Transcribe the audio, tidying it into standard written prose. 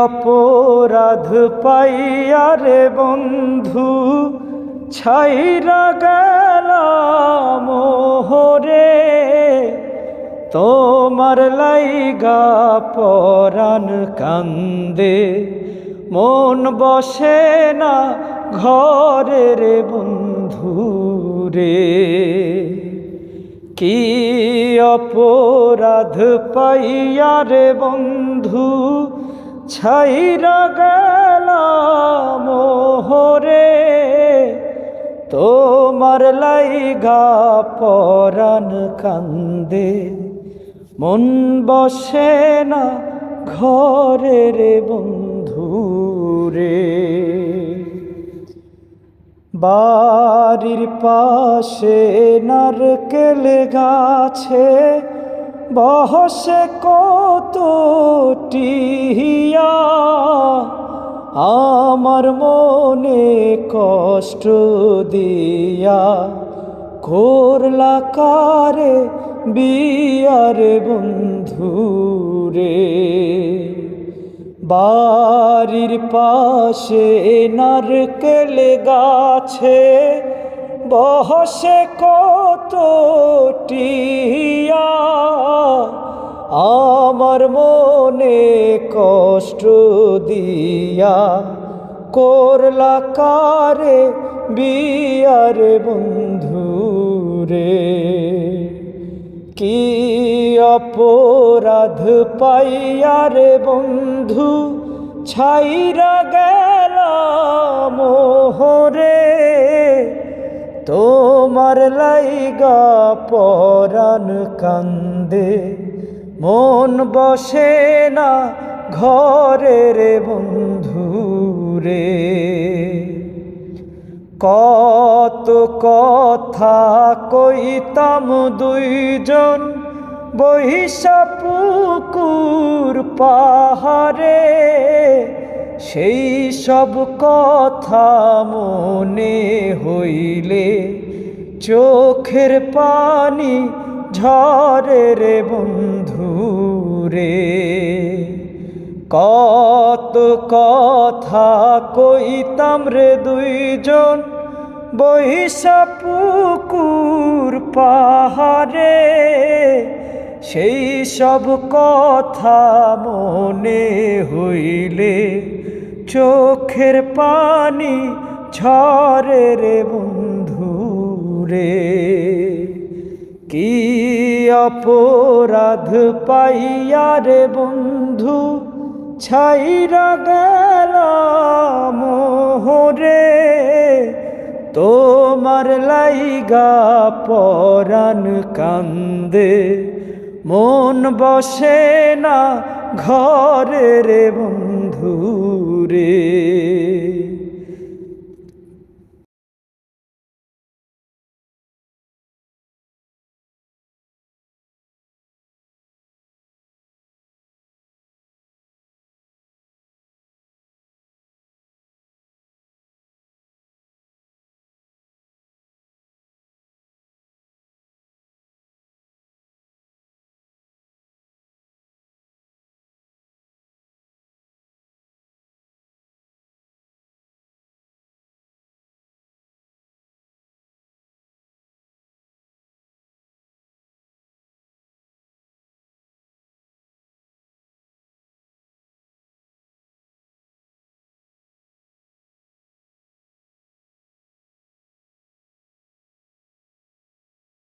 অপরাধ পাইয়া রে বন্ধু ছাইরা গেলাম মোহরে, তোমার লাইগা পরাণ কান্দে, মন বসে না ঘরে রে বন্ধু রে। কি অপরাধ পাইয়া রে বন্ধু ছাইরা গেলাম মোহরে, তোমার লাইগা পরাণ কান্দে, মন বসে না ঘরে রে বন্ধু রে। বাড়ির পাশে নারকেল গাছে বসে কত টিয়া, আমার মনে কষ্ট দিয়া করলা কারে বিয়ারে বন্ধু রে। বাড়ির পাশে নারকেল গাছে বসে কত টিয়া, আমার মনে কষ্ট দিয়া করলা কারে বিয়ারে বন্ধু রে। কি অপরাধ পাইয়া রে বন্ধু ছাইরা গেলাম মোহরে, তোমার লাইগা পরাণ কান্দে, মন বসে না ঘরে রে বন্ধু রে। কত কথা কইতাম দুইজন বহিসা পুকুর পাহাড়ে, সেই সব কথা মনে হইলে চোখের পানি ঝরে রে বন্ধু রে। কত কথা কইতাম রে দুইজন বহিসা পুকুর পাহাড়ে, সেই সব কথা মনে হইলে চোখের পানি ঝরে রে বন্ধু রে। কি অপরাধ পাইয়া রে বন্ধু ছাইরা গেলাম মোহরে, তোমার লাইগা পরাণ কান্দে, মন বসে না ঘরে রে বন্ধু রে।